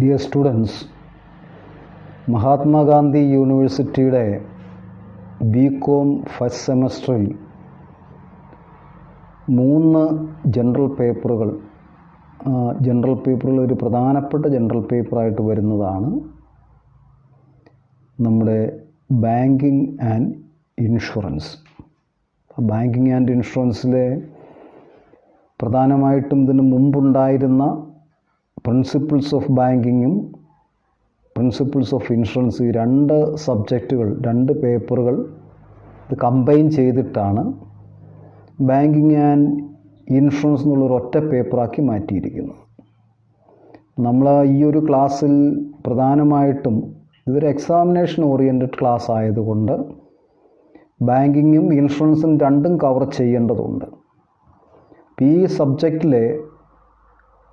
Dear students, Mahatma Gandhi യൂണിവേഴ്സിറ്റിയുടെ BCom first സെമസ്റ്ററിൽ 3 general പേപ്പറുകൾ ഒരു പ്രധാനപ്പെട്ട ജനറൽ പേപ്പറായിട്ട് വരുന്നതാണ് നമ്മുടെ banking and insurance. Banking and ഇൻഷുറൻസിലെ പ്രധാനമായിട്ടും ഇതിന് മുമ്പുണ്ടായിരുന്ന പ്രിൻസിപ്പിൾസ് ഓഫ് ബാങ്കിങ്ങും പ്രിൻസിപ്പിൾസ് ഓഫ് ഇൻഷുറൻസ്, ഈ 2 സബ്ജക്റ്റുകൾ, 2 പേപ്പറുകൾ ഇത് കമ്പൈൻ ചെയ്തിട്ടാണ് ബാങ്കിങ് ആൻഡ് ഇൻഷുറൻസ് എന്നുള്ളൊരു ഒറ്റ പേപ്പറാക്കി മാറ്റിയിരിക്കുന്നത്. നമ്മൾ ഈ ഒരു ക്ലാസ്സിൽ പ്രധാനമായിട്ടും ഇതൊരു എക്സാമിനേഷൻ ഓറിയൻറ്റഡ് ക്ലാസ് ആയതുകൊണ്ട് ബാങ്കിങ്ങും ഇൻഷുറൻസും രണ്ടും കവർ ചെയ്യേണ്ടതുണ്ട്. ഈ സബ്ജക്റ്റിലെ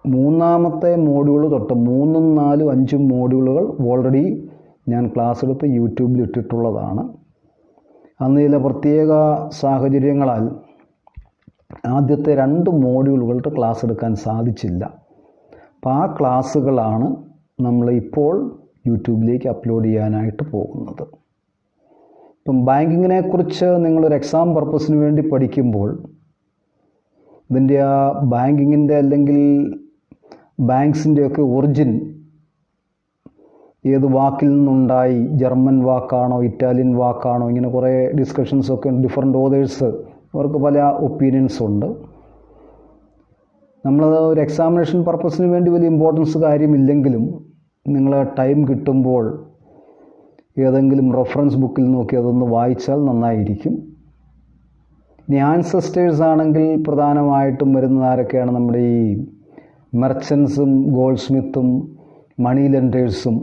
3ാമത്തെ മോഡ്യൂൾ തൊട്ട് 3, 4, 5 മോഡ്യൂളുകൾ ഓൾറെഡി ഞാൻ ക്ലാസ് എടുത്ത് യൂട്യൂബിൽ ഇട്ടിട്ടുള്ളതാണ്. അന്ന് ചില പ്രത്യേക സാഹചര്യങ്ങളാൽ ആദ്യത്തെ 2 മോഡ്യൂളുകളുടെ ക്ലാസ് എടുക്കാൻ സാധിച്ചില്ല. അപ്പോൾ ആ ക്ലാസ്സുകളാണ് നമ്മൾ ഇപ്പോൾ യൂട്യൂബിലേക്ക് അപ്ലോഡ് ചെയ്യാനായിട്ട് പോകുന്നത്. ഇപ്പം ബാങ്കിങ്ങിനെക്കുറിച്ച് നിങ്ങളൊരു എക്സാം പർപ്പസിന് വേണ്ടി പഠിക്കുമ്പോൾ ഇതിൻ്റെ ആ ബാങ്കിങ്ങിൻ്റെ അല്ലെങ്കിൽ ബാങ്ക്സിൻ്റെയൊക്കെ ഒറിജിൻ ഏത് വാക്കിൽ നിന്നുണ്ടായി, ജർമ്മൻ വാക്കാണോ ഇറ്റാലിയൻ വാക്കാണോ, ഇങ്ങനെ കുറേ ഡിസ്കഷൻസൊക്കെ ഉണ്ട്. ഡിഫറെൻ്റ് ഓതേഴ്സ്, അവർക്ക് പല ഒപ്പീനിയൻസ് ഉണ്ട്. നമ്മളത് ഒരു എക്സാമിനേഷൻ പർപ്പസിന് വേണ്ടി വലിയ ഇമ്പോർട്ടൻസ് കാര്യമില്ലെങ്കിലും നിങ്ങൾ ടൈം കിട്ടുമ്പോൾ ഏതെങ്കിലും റെഫറൻസ് ബുക്കിൽ നോക്കി അതൊന്ന് വായിച്ചാൽ നന്നായിരിക്കും. ഇനി ആൻസസ്റ്റേഴ്സ് ആണെങ്കിൽ പ്രധാനമായിട്ടും വരുന്നത് ആരൊക്കെയാണ്? നമ്മുടെ ഈ മെർച്ചൻസും ഗോൾഡ് സ്മിത്തും മണി ലെൻഡേഴ്സും.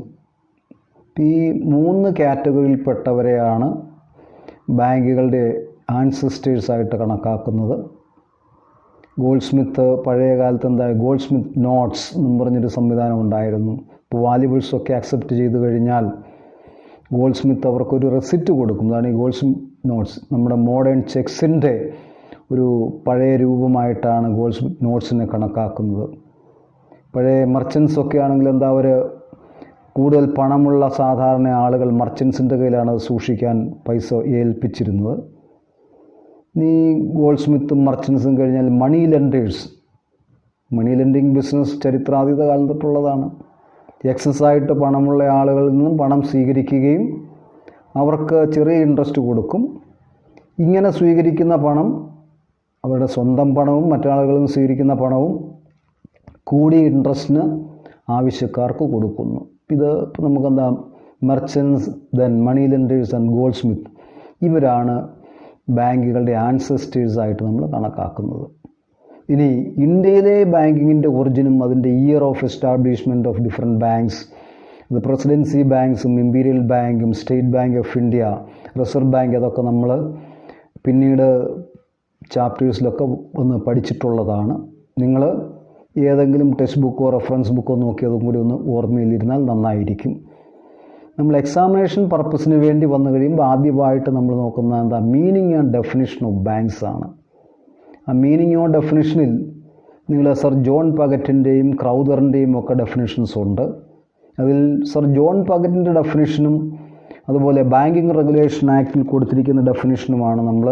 ഈ 3 കാറ്റഗറിയിൽപ്പെട്ടവരെയാണ് ബാങ്കുകളുടെ ആൻസസ്റ്റേഴ്സായിട്ട് കണക്കാക്കുന്നത്. ഗോൾഡ് സ്മിത്ത് പഴയ കാലത്ത് ഗോൾഡ് സ്മിത്ത് നോട്ട്സ് എന്നും പറഞ്ഞൊരു സംവിധാനം ഉണ്ടായിരുന്നു. ഇപ്പോൾ വാല്യുബിൾസൊക്കെ അക്സെപ്റ്റ് ചെയ്ത് കഴിഞ്ഞാൽ ഗോൾഡ് സ്മിത്ത് അവർക്കൊരു റെസിപ്റ്റ് കൊടുക്കും. അതാണ് ഈ ഗോൾഡ് സ്മിത്ത് നോട്ട്സ്. നമ്മുടെ മോഡേൺ ചെക്സിൻ്റെ ഒരു പഴയ രൂപമായിട്ടാണ് ഗോൾഡ് സ്മിത്ത് നോട്ട്സിനെ കണക്കാക്കുന്നത്. പഴയ മർച്ചൻസൊക്കെ ആണെങ്കിൽ അവർ കൂടുതൽ പണമുള്ള സാധാരണ ആളുകൾ മർച്ചൻസിൻ്റെ കയ്യിലാണ് അത് സൂക്ഷിക്കാൻ പൈസ ഏൽപ്പിച്ചിരുന്നത്. ഈ ഗോൾഡ് സ്മിത്തും മർച്ചൻസും കഴിഞ്ഞാൽ മണി ലെൻഡേഴ്സ്. മണി ലെൻഡിങ് ബിസിനസ് ചരിത്രാതീത കാലം തൊട്ടുള്ളതാണ്. എക്സസ്സായിട്ട് പണമുള്ള ആളുകളിൽ നിന്നും പണം സ്വീകരിക്കുകയും അവർക്ക് ചെറിയ ഇൻട്രസ്റ്റ് കൊടുക്കും. ഇങ്ങനെ സ്വീകരിക്കുന്ന പണം അവരുടെ സ്വന്തം പണവും മറ്റാളുകളിൽ നിന്ന് സ്വീകരിക്കുന്ന പണവും കൂടിയ ഇൻട്രസ്റ്റിന് ആവശ്യക്കാർക്ക് കൊടുക്കുന്നു. ഇത് നമുക്കെന്താ merchants, then money lenders and goldsmith, ഇവരാണ് ബാങ്കുകളുടെ ആൻസസ്റ്റേഴ്സായിട്ട് നമ്മൾ കണക്കാക്കുന്നത്. ഇനി ഇന്ത്യയിലെ ബാങ്കിങ്ങിൻ്റെ ഒറിജിനും അതിൻ്റെ year of establishment of different banks, ഇത് പ്രസിഡൻസി ബാങ്ക്സും ഇമ്പീരിയൽ ബാങ്കും state Bank of India, reserve bank, അതൊക്കെ നമ്മൾ പിന്നീട് ചാപ്റ്റേഴ്സിലൊക്കെ ഒന്ന് പഠിച്ചിട്ടുള്ളതാണ്. നിങ്ങൾ ഏതെങ്കിലും ടെക്സ്റ്റ് ബുക്കോ റെഫറൻസ് ബുക്കോ നോക്കി അതും കൂടി ഒന്ന് ഓർമ്മയിലിരുന്നാൽ നന്നായിരിക്കും. നമ്മൾ എക്സാമിനേഷൻ പർപ്പസിന് വേണ്ടി വന്നു കഴിയുമ്പോൾ ആദ്യമായിട്ട് നമ്മൾ നോക്കുന്ന meaning and definition of banks ആണ്. ആ മീനിങ് ഓഫ് ഡെഫിനിഷനിൽ നിങ്ങൾ സർ ജോൺ പഗറ്റിൻ്റെയും ക്രൗദറിൻ്റെയും ഒക്കെ ഡെഫിനിഷൻസ് ഉണ്ട്. അതിൽ സർ ജോൺ പഗറ്റിൻ്റെ ഡെഫിനിഷനും അതുപോലെ ബാങ്കിങ് റെഗുലേഷൻ ആക്റ്റിൽ കൊടുത്തിരിക്കുന്ന ഡെഫിനിഷനുമാണ് നമ്മൾ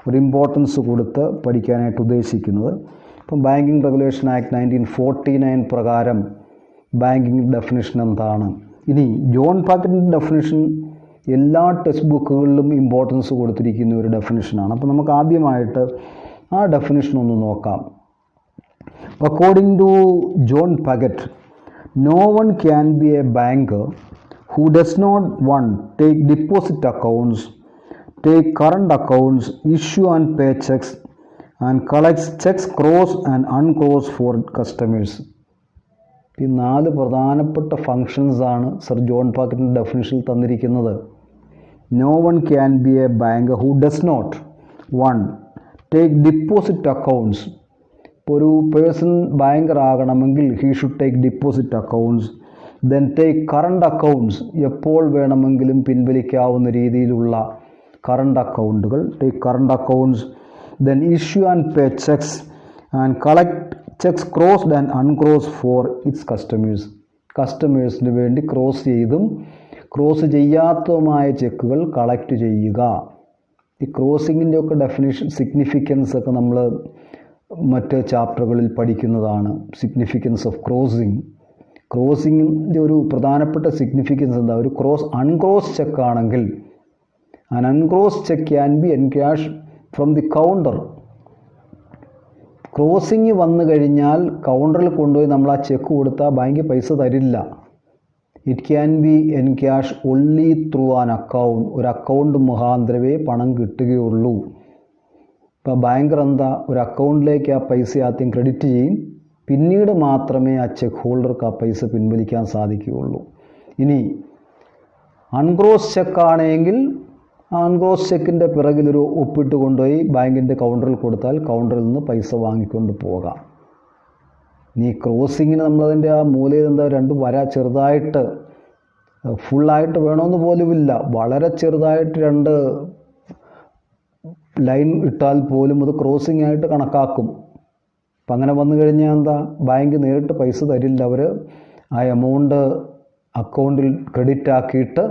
ഒരു ഇമ്പോർട്ടൻസ് കൊടുത്ത് പഠിക്കാനായിട്ട് ഉദ്ദേശിക്കുന്നത്. ഇപ്പം ബാങ്കിങ് റെഗുലേഷൻ ആക്ട് 1949 പ്രകാരം ബാങ്കിങ് ഡെഫിനിഷൻ എന്താണ്? ഇനി ജോൺ പഗറ്റിൻ്റെ ഡെഫിനിഷൻ എല്ലാ ടെക്സ്റ്റ് ബുക്കുകളിലും ഇമ്പോർട്ടൻസ് കൊടുത്തിരിക്കുന്ന ഒരു ഡെഫിനിഷനാണ്. അപ്പോൾ നമുക്ക് ആദ്യമായിട്ട് ആ ഡെഫിനിഷൻ ഒന്ന് നോക്കാം. According to John Paget, no one can be a banker who does not 1. take deposit accounts, take current accounts, issue and pay checks, and collects checks cross and uncross for customers. ഈ 4 പ്രധാനപ്പെട്ട ഫങ്ഷൻസാണ് sir John പഗറ്റിൻ്റെ ഡെഫിനിഷനിൽ തന്നിരിക്കുന്നത്. No one can be a banker who does not 1. take deposit accounts. ഒരു person banker ആകണമെങ്കിൽ he should take deposit accounts, then take current accounts, എപ്പോൾ വേണമെങ്കിലും പിൻവലിക്കാവുന്ന രീതിയിലുള്ള current അക്കൗണ്ടുകൾ, take current accounts, then issue and pay cheques and collect checks crossed and uncrossed for its customers. കസ്റ്റമേഴ്സിന് വേണ്ടി cross ചെയ്തും ക്രോസ് ചെയ്യാത്തതുമായ ചെക്കുകൾ കളക്ട് ചെയ്യുക. ഈ ക്രോസിങ്ങിൻ്റെ ഒക്കെ ഡെഫിനിഷൻ സിഗ്നിഫിക്കൻസ് ഒക്കെ നമ്മൾ മറ്റ് ചാപ്റ്ററുകളിൽ പഠിക്കുന്നതാണ്. സിഗ്നിഫിക്കൻസ് ഓഫ് ക്രോസിങ്ങിൻ്റെ ഒരു പ്രധാനപ്പെട്ട സിഗ്നിഫിക്കൻസ് എന്താ? ഒരു അൺക്രോസ് ചെക്ക് ആണെങ്കിൽ an uncrossed check can be encashed from the counter. Crossing വന്നു കഴിഞ്ഞാൽ കൗണ്ടറിൽ കൊണ്ടുപോയി നമ്മൾ ആ ചെക്ക് കൊടുത്താൽ ബാങ്ക് പൈസ തരില്ല. It can be encash only through an account. ഒരു അക്കൗണ്ട് മുഖാന്തരമേ പണം കിട്ടുകയുള്ളൂ. ഇപ്പോൾ ബാങ്കർ എന്താ, ഒരു അക്കൗണ്ടിലേക്ക് ആ പൈസ ആദ്യം ക്രെഡിറ്റ് ചെയ്യും, പിന്നീട് മാത്രമേ ആ ചെക്ക് ഹോൾഡർക്ക് ആ പൈസ പിൻവലിക്കാൻ സാധിക്കുകയുള്ളൂ. ഇനി അൺക്രോസ് ചെക്കാണെങ്കിൽ അൺക്രോസ് ചെക്കിൻ്റെ പിറകിലൊരു ഒപ്പിട്ട് കൊണ്ടുപോയി ബാങ്കിൻ്റെ കൗണ്ടറിൽ കൊടുത്താൽ കൗണ്ടറിൽ നിന്ന് പൈസ വാങ്ങിക്കൊണ്ട് പോകാം. ഇനി ക്രോസിങ്ങിന് നമ്മളതിൻ്റെ ആ മൂലയിൽ എന്താ രണ്ട് വര ചെറുതായിട്ട് ഫുള്ളായിട്ട് വേണമെന്ന് പോലുമില്ല, വളരെ ചെറുതായിട്ട് രണ്ട് ലൈൻ ഇട്ടാൽ പോലും അത് ക്രോസിംഗ് ആയിട്ട് കണക്കാക്കും. അപ്പം അങ്ങനെ വന്നു കഴിഞ്ഞാൽ എന്താ, ബാങ്ക് നേരിട്ട് പൈസ തരില്ല. അവർ ആ എമൗണ്ട് അക്കൗണ്ടിൽ ക്രെഡിറ്റ് ആക്കിയിട്ട്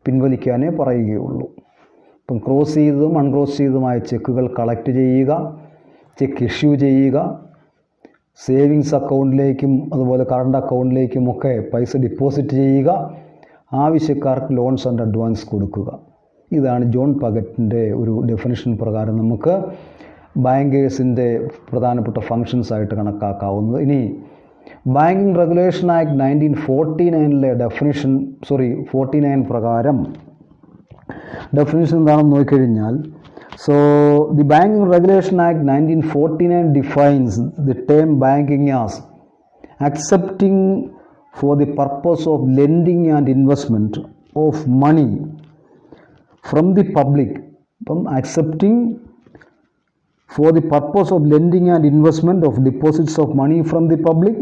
പിൻവലിക്കാനേ പറയുകയുള്ളൂ. ഇപ്പം ക്രോസ് ചെയ്തതും അൺക്രോസ് ചെയ്തതുമായ ചെക്കുകൾ കളക്ട് ചെയ്യുക, ചെക്ക് ഇഷ്യൂ ചെയ്യുക, സേവിങ്സ് അക്കൗണ്ടിലേക്കും അതുപോലെ കറണ്ട് അക്കൗണ്ടിലേക്കുമൊക്കെ പൈസ ഡിപ്പോസിറ്റ് ചെയ്യുക, ആവശ്യക്കാർക്ക് ലോൺസ് ആൻഡ് അഡ്വാൻസ് കൊടുക്കുക. ഇതാണ് ജോൺ പഗറ്റിൻ്റെ ഒരു ഡെഫിനിഷൻ പ്രകാരം നമുക്ക് ബാങ്കേഴ്സിൻ്റെ പ്രധാനപ്പെട്ട ഫങ്ഷൻസ് ആയിട്ട് കണക്കാക്കാവുന്നത്. ഇനി ബാങ്കിങ് റെഗുലേഷൻ ആക്ട് 1949 ഡെഫിനിഷൻ 49 പ്രകാരം ഡെഫിനിഷൻ എന്താണെന്ന് നോക്കിക്കഴിഞ്ഞാൽ, so the banking Regulation Act 1949 defines the term banking as accepting for the purpose of lending and investment of money from the public. അപ്പം accepting for the purpose of lending and investment of deposits of money from the public,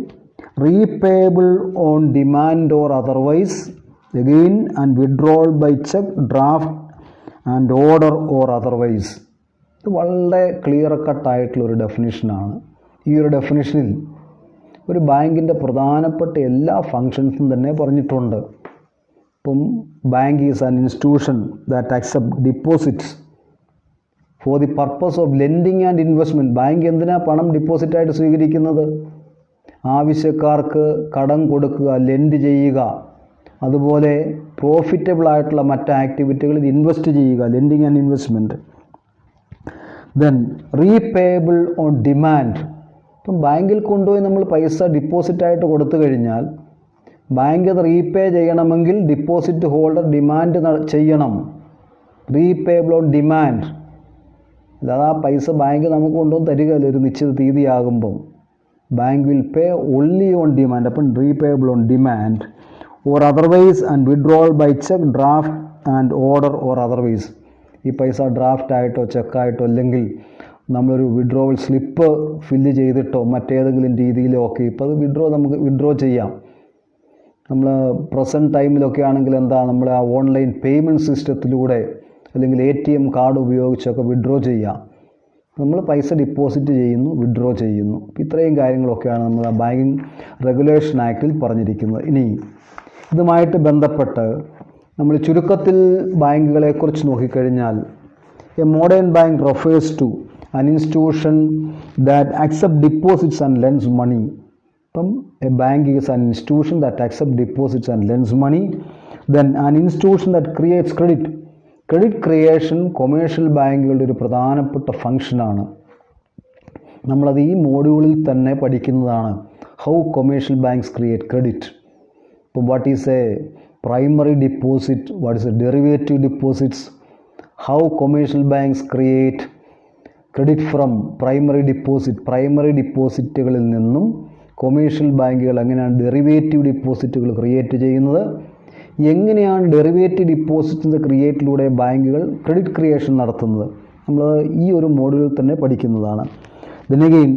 repayable on demand or otherwise, again and withdrawal by check, draft and order or otherwise. ഇത് വളരെ clear കട്ടായിട്ടുള്ളൊരു ഡെഫിനിഷനാണ്. ഈ ഒരു ഡെഫിനിഷനിൽ ഒരു ബാങ്കിൻ്റെ പ്രധാനപ്പെട്ട എല്ലാ ഫങ്ഷൻസും തന്നെ പറഞ്ഞിട്ടുണ്ട്. ഇപ്പം bank is an institution that accept deposits for the purpose of lending and investment. Bank എന്തിനാണ് പണം ഡിപ്പോസിറ്റായിട്ട് സ്വീകരിക്കുന്നത്? ആവശ്യക്കാർക്ക് കടം കൊടുക്കുക, ലെൻഡ് ചെയ്യുക, അതുപോലെ പ്രോഫിറ്റബിൾ ആയിട്ടുള്ള മറ്റ് ആക്ടിവിറ്റികളിൽ ഇൻവെസ്റ്റ് ചെയ്യുക, lending and investment. Then repayable on demand. ഇപ്പം ബാങ്കിൽ കൊണ്ടുപോയി നമ്മൾ പൈസ ഡിപ്പോസിറ്റായിട്ട് കൊടുത്തു കഴിഞ്ഞാൽ ബാങ്ക് അത് റീപേ ചെയ്യണമെങ്കിൽ ഡിപ്പോസിറ്റ് ഹോൾഡർ ഡിമാൻഡ് ചെയ്യണം. Repayable on demand. അല്ലാതെ ആ പൈസ ബാങ്ക് നമുക്ക് കൊണ്ടുവന്ന് തരികയല്ല ഒരു നിശ്ചിത തീയതിയാകുമ്പം. Bank will pay only on demand. അപ്പം repayable on demand or otherwise and withdrawal by cheque, draft and order or otherwise. ഈ പൈസ ഡ്രാഫ്റ്റായിട്ടോ ചെക്കായിട്ടോ അല്ലെങ്കിൽ നമ്മളൊരു വിഡ്രോവൽ സ്ലിപ്പ് ഫില്ല് ചെയ്തിട്ടോ മറ്റേതെങ്കിലും രീതിയിലോ ഒക്കെ ഇപ്പോൾ അത് നമുക്ക് വിഡ്രോ ചെയ്യാം. നമ്മൾ പ്രസൻറ്റ് ടൈമിലൊക്കെ ആണെങ്കിൽ എന്താ, നമ്മൾ ആ ഓൺലൈൻ പേയ്മെൻറ്റ് സിസ്റ്റത്തിലൂടെ അല്ലെങ്കിൽ ATM കാർഡ് ഉപയോഗിച്ചൊക്കെ വിഡ്രോ ചെയ്യാം. നമ്മൾ പൈസ ഡിപ്പോസിറ്റ് ചെയ്യുന്നു, വിഡ്രോ ചെയ്യുന്നു. ഇത്രയും കാര്യങ്ങളൊക്കെയാണ് നമ്മൾ ആ ബാങ്കിങ് റെഗുലേഷൻ ആക്റ്റിൽ പറഞ്ഞിരിക്കുന്നത്. ഇനി ഇതുമായിട്ട് ബന്ധപ്പെട്ട് നമ്മൾ ചുരുക്കത്തിൽ ബാങ്കുകളെക്കുറിച്ച് നോക്കിക്കഴിഞ്ഞാൽ, a modern bank refers to an institution that accept deposits and lends money. അപ്പം a bank is an institution that accept deposits and lends money. Then an institution that creates credit. Credit creation commercial ബാങ്കുകളുടെ ഒരു പ്രധാനപ്പെട്ട ഫങ്ഷനാണ്. നമ്മളത് ഈ മോഡ്യൂളിൽ തന്നെ പഠിക്കുന്നതാണ്. How commercial banks create credit. ഇപ്പം what is a primary deposit, what is a derivative deposits, how commercial banks create credit from primary ഡിപ്പോസിറ്റുകളിൽ നിന്നും കൊമേഴ്ഷ്യൽ ബാങ്കുകൾ എങ്ങനെയാണ് ഡെറിവേറ്റീവ് ഡിപ്പോസിറ്റുകൾ ക്രിയേറ്റ് ചെയ്യുന്നത്, എങ്ങനെയാണ് ഡെറിവേറ്റീവ് ഡിപ്പോസിറ്റിൻ്റെ ക്രിയേറ്റിലൂടെ ബാങ്കുകൾ ക്രെഡിറ്റ് ക്രിയേഷൻ നടത്തുന്നത്, നമ്മൾ ഈ ഒരു മോഡ്യൂളിൽ തന്നെ പഠിക്കുന്നതാണ്. Then again,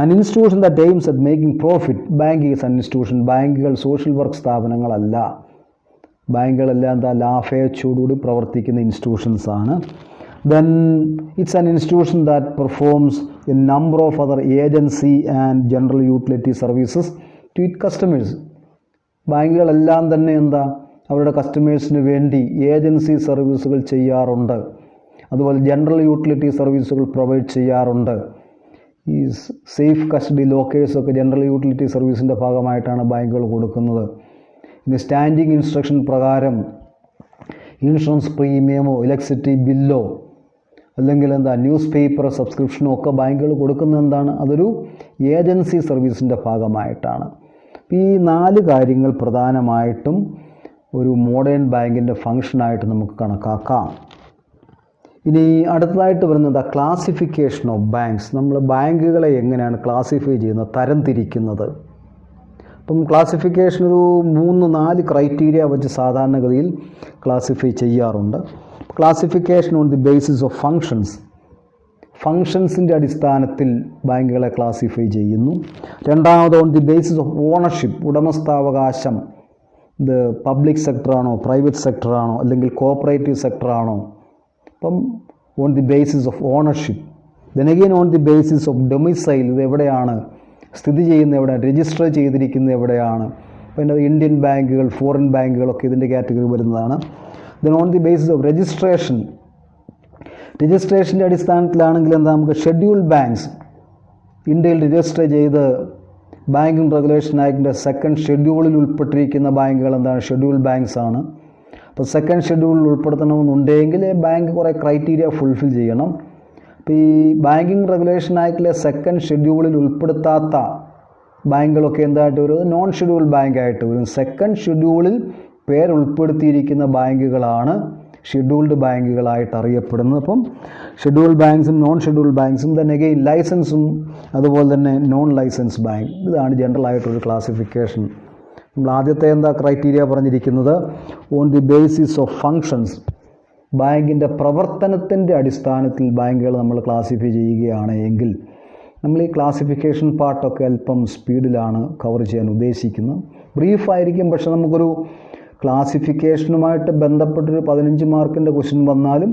an institution that aims at making profit. Bank is an institution. ബാങ്കുകൾ സോഷ്യൽ വർക്ക് സ്ഥാപനങ്ങളല്ല. ബാങ്കുകളെല്ലാം എന്താ, ലാഭേച്ഛയോടുകൂടി പ്രവർത്തിക്കുന്ന ഇൻസ്റ്റിറ്റ്യൂഷൻസ് ആണ്. Then it's an institution that performs a number of other agency and general utility services to its customers. ബാങ്കുകളെല്ലാം തന്നെ എന്താ അവരുടെ കസ്റ്റമേഴ്സിന് വേണ്ടി agency സർവീസുകൾ ചെയ്യാറുണ്ട്. അതുപോലെ ജനറൽ യൂട്ടിലിറ്റി സർവീസുകൾ പ്രൊവൈഡ് ചെയ്യാറുണ്ട്. ഈ സേഫ് കസ്റ്റഡി ലോക്കേഴ്സൊക്കെ ജനറൽ യൂട്ടിലിറ്റി സർവീസിൻ്റെ ഭാഗമായിട്ടാണ് ബാങ്കുകൾ കൊടുക്കുന്നത്. ഇനി സ്റ്റാൻഡിംഗ് ഇൻസ്ട്രക്ഷൻ പ്രകാരം ഇൻഷുറൻസ് പ്രീമിയമോ ഇലക്ട്രിസിറ്റി ബില്ലോ അല്ലെങ്കിൽ ന്യൂസ് പേപ്പർ സബ്സ്ക്രിപ്ഷനോ ഒക്കെ ബാങ്കുകൾ കൊടുക്കുന്നത് എന്താണ്? അതൊരു ഏജൻസി സർവീസിൻ്റെ ഭാഗമായിട്ടാണ്. ഈ 4 കാര്യങ്ങൾ പ്രധാനമായിട്ടും ഒരു മോഡേൺ ബാങ്കിൻ്റെ ഫങ്ഷനായിട്ട് നമുക്ക് കണക്കാക്കാം. ഇനി അടുത്തതായിട്ട് വരുന്നത് ക്ലാസിഫിക്കേഷൻ ഓഫ് ബാങ്ക്സ്. നമ്മൾ ബാങ്കുകളെ എങ്ങനെയാണ് ക്ലാസിഫൈ ചെയ്യുന്നത്, തരം തിരിക്കുന്നത്? അപ്പം ക്ലാസിഫിക്കേഷൻ ഒരു 3-4 ക്രൈറ്റീരിയ വെച്ച് സാധാരണഗതിയിൽ ക്ലാസിഫൈ ചെയ്യാറുണ്ട്. Classification on the basis of ഫങ്ഷൻസിൻ്റെ അടിസ്ഥാനത്തിൽ ബാങ്കുകളെ ക്ലാസിഫൈ ചെയ്യുന്നു. രണ്ടാമത് on the basis of ownership, ഉടമസ്ഥാവകാശം. ഇത് പബ്ലിക് സെക്ടറാണോ, പ്രൈവറ്റ് സെക്ടറാണോ, അല്ലെങ്കിൽ കോപ്പറേറ്റീവ് സെക്ടറാണോ? അപ്പം on the basis of ownership. Then again on the basis of domicile, ഇത് എവിടെയാണ് സ്ഥിതി ചെയ്യുന്നത്, എവിടെയാണ് രജിസ്റ്റർ ചെയ്തിരിക്കുന്നത്, എവിടെയാണ്? അപ്പോൾ അതിൻ്റെ ഇന്ത്യൻ ബാങ്കുകൾ, ഫോറിൻ ബാങ്കുകളൊക്കെ ഇതിൻ്റെ കാറ്റഗറി വരുന്നതാണ്. Then on the basis of രജിസ്ട്രേഷൻ്റെ അടിസ്ഥാനത്തിലാണെങ്കിൽ നമുക്ക് ഷെഡ്യൂൾ ബാങ്ക്സ്, ഇന്ത്യയിൽ രജിസ്റ്റർ ചെയ്ത് ബാങ്കിങ് റെഗുലേഷൻ ആക്ടിൻ്റെ 2nd ഷെഡ്യൂളിൽ ഉൾപ്പെട്ടിരിക്കുന്ന ബാങ്കുകൾ ഷെഡ്യൂൾ ബാങ്ക്സ് ആണ്. അപ്പോൾ 2nd ഷെഡ്യൂളിൽ ഉൾപ്പെടുത്തണമെന്നുണ്ടെങ്കിൽ ബാങ്ക് കുറേ ക്രൈറ്റീരിയ ഫുൾഫിൽ ചെയ്യണം. അപ്പോൾ ഈ ബാങ്കിങ് റെഗുലേഷൻ ആക്ടിലെ 2nd ഷെഡ്യൂളിൽ ഉൾപ്പെടുത്താത്ത ബാങ്കുകളൊക്കെ എന്തായിട്ട് വരും? നോൺ ഷെഡ്യൂൾ ബാങ്കായിട്ട് വരും. 2nd ഷെഡ്യൂളിൽ പേരുൾപ്പെടുത്തിയിരിക്കുന്ന ബാങ്കുകളാണ് ഷെഡ്യൂൾഡ് ബാങ്കുകളായിട്ട് അറിയപ്പെടുന്നത്. അപ്പം ഷെഡ്യൂൾ ബാങ്ക്സും നോൺ ഷെഡ്യൂൾ ബാങ്ക്സും തന്നെ അഗെയിൻ ലൈസൻസും അതുപോലെ തന്നെ നോൺ ലൈസൻസ് ബാങ്ക്, ഇതാണ് ജനറൽ ആയിട്ടൊരു ക്ലാസിഫിക്കേഷൻ. നമ്മൾ ആദ്യത്തെ ക്രൈറ്റീരിയ പറഞ്ഞിരിക്കുന്നത് on the basis of functions, ബാങ്കിൻ്റെ പ്രവർത്തനത്തിൻ്റെ അടിസ്ഥാനത്തിൽ ബാങ്കുകൾ നമ്മൾ ക്ലാസിഫൈ ചെയ്യുകയാണ് എങ്കിൽ, നമ്മൾ ഈ ക്ലാസിഫിക്കേഷൻ പാർട്ടൊക്കെ അല്പം സ്പീഡിലാണ് കവർ ചെയ്യാൻ ഉദ്ദേശിക്കുന്നത്. ബ്രീഫായിരിക്കും, പക്ഷെ നമുക്കൊരു ക്ലാസിഫിക്കേഷനുമായിട്ട് ബന്ധപ്പെട്ടൊരു 15 മാർക്കിൻ്റെ ക്വസ്റ്റ്യൻ വന്നാലും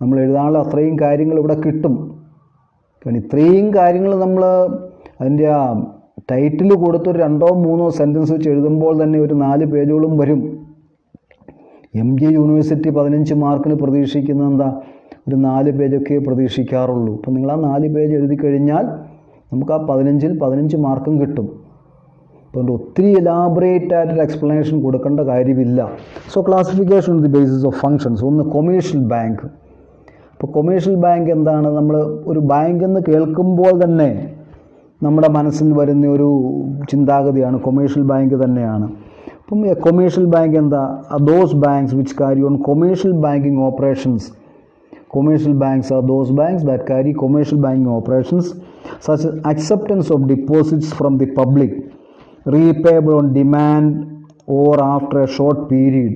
നമ്മൾ എഴുതാനുള്ള അത്രയും കാര്യങ്ങൾ ഇവിടെ കിട്ടും. കാരണം ഇത്രയും കാര്യങ്ങൾ നമ്മൾ അതിൻ്റെ ആ ടൈറ്റിൽ കൊടുത്തൊരു 2-3 സെൻറ്റൻസ് വെച്ച് എഴുതുമ്പോൾ തന്നെ ഒരു 4 പേജോളം വരും. MG യൂണിവേഴ്സിറ്റി 15 മാർക്കിന് പ്രതീക്ഷിക്കുന്നത് ഒരു 4 പേജൊക്കെ പ്രതീക്ഷിക്കാറുള്ളൂ. അപ്പം നിങ്ങൾ ആ 4 പേജ് എഴുതി കഴിഞ്ഞാൽ നമുക്ക് ആ 15-ൽ 15 മാർക്കും കിട്ടും. അതുകൊണ്ട് ഒത്തിരി എലാബറേറ്റ് ആയിട്ടൊരു എക്സ്പ്ലനേഷൻ കൊടുക്കേണ്ട കാര്യമില്ല. So classification on the basis of functions. ഒന്ന് കൊമേഴ്ഷ്യൽ ബാങ്ക്. അപ്പോൾ കൊമേഴ്ഷ്യൽ ബാങ്ക് എന്താണ്? നമ്മൾ ഒരു ബാങ്ക് എന്ന് കേൾക്കുമ്പോൾ തന്നെ നമ്മുടെ മനസ്സിൽ വരുന്ന ഒരു ചിന്താഗതിയാണ് കൊമേഴ്ഷ്യൽ ബാങ്ക് തന്നെയാണ്. അപ്പം commercial bank those banks which carry on commercial banking operations. Commercial banks are those banks that carry commercial banking operations such as acceptance of deposits from the public, repayable on demand or after a short period,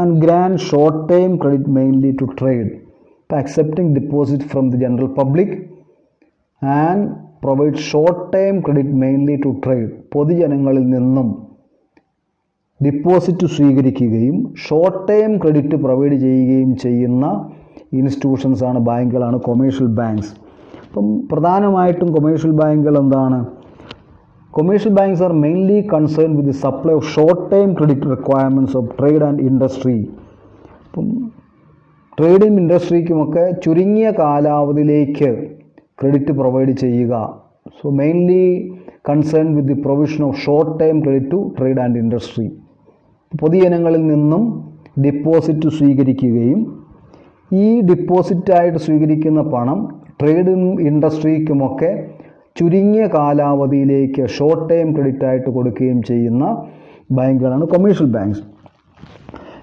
and grant short-term credit mainly to trade. Accepting deposits from the general public and provide short-term credit mainly to trade. പൊതുജനങ്ങളിൽ നിന്നും deposit സ്വീകരിക്കുകയും short time credit provide ചെയ്യുകയും ചെയ്യുന്ന ഇൻസ്റ്റിറ്റ്യൂഷൻസാണ്, ബാങ്കുകളാണ് commercial banks. അപ്പം പ്രധാനമായിട്ടും commercial ബാങ്കുകൾ commercial banks are mainly concern with the supply of short time credit requirements of trade and industry. അപ്പം ട്രേഡും ഇൻഡസ്ട്രിക്കുമൊക്കെ ചുരുങ്ങിയ കാലാവധിയിലേക്ക് ക്രെഡിറ്റ് പ്രൊവൈഡ് ചെയ്യുക. So mainly concern with the provision of short time credit to trade and industry. പൊതുജനങ്ങളിൽ നിന്നും deposit സ്വീകരിക്കുകയും ഈ ഡിപ്പോസിറ്റായിട്ട് സ്വീകരിക്കുന്ന പണം ട്രേഡും ഇൻഡസ്ട്രിക്കുമൊക്കെ ചുരുങ്ങിയ കാലാവധിയിലേക്ക് ഷോർട്ട് ടൈം ക്രെഡിറ്റ് ആയിട്ട് കൊടുക്കുകയും ചെയ്യുന്ന ബാങ്കുകളാണ് കൊമേഴ്ഷ്യൽ ബാങ്ക്സ്.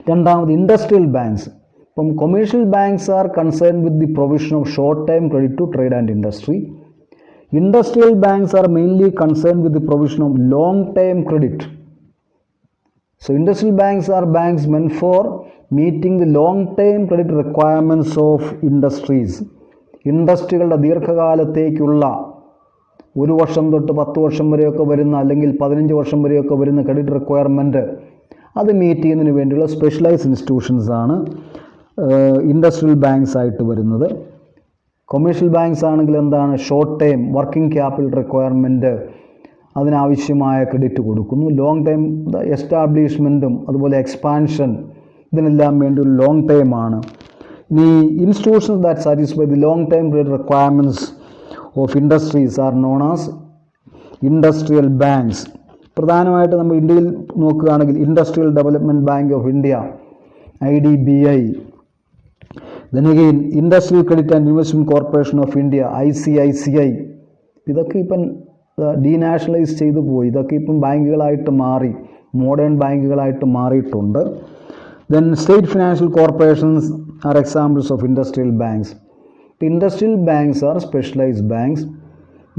രണ്ടാമത് ഇൻഡസ്ട്രിയൽ ബാങ്ക്സ്. അപ്പം commercial banks are concern with the provision of short time credit to trade and industry. Industrial banks are mainly concerned with the provision of long-term credit. So industrial banks are banks meant for meeting the long-term credit requirements of industries. ഇൻഡസ്ട്രികളുടെ ദീർഘകാലത്തേക്കുള്ള 1 വർഷം തൊട്ട് 10 വർഷം വരെയൊക്കെ വരുന്ന, അല്ലെങ്കിൽ 15 വർഷം വരെയൊക്കെ വരുന്ന credit requirement അത് മീറ്റ് ചെയ്യുന്നതിന് വേണ്ടിയുള്ള സ്പെഷ്യലൈസ്ഡ് ഇൻസ്റ്റിറ്റ്യൂഷൻസാണ് ഇൻഡസ്ട്രിയൽ ബാങ്ക്സ് ആയിട്ട് വരുന്നത്. കൊമേഴ്ഷ്യൽ ബാങ്ക്സ് ആണെങ്കിൽ short time working capital requirement അതിനാവശ്യമായ ക്രെഡിറ്റ് കൊടുക്കുന്നു. ലോങ് ടൈം എസ്റ്റാബ്ലിഷ്മെൻറ്റും അതുപോലെ എക്സ്പാൻഷൻ ഇതിനെല്ലാം വേണ്ടി ഒരു ലോങ് ടൈമാണ്. ഇനി institutions that satisfy the long time credit requirements of industries are known as industrial banks. പ്രധാനമായിട്ട് നമ്മൾ ഇന്ത്യയിൽ നോക്കുകയാണെങ്കിൽ industrial development bank of India IDBI, then again industrial credit and investment corporation of India ICICI. ഇതൊക്കെ ഇപ്പം ഡീനാഷണലൈസ് ചെയ്തു പോയി. ഇതൊക്കെ ഇപ്പം ബാങ്കുകളായിട്ട് മാറി, മോഡേൺ ബാങ്കുകളായിട്ട് മാറിയിട്ടുണ്ട്. Then state financial corporations R examples of industrial banks. Industrial banks are specialised banks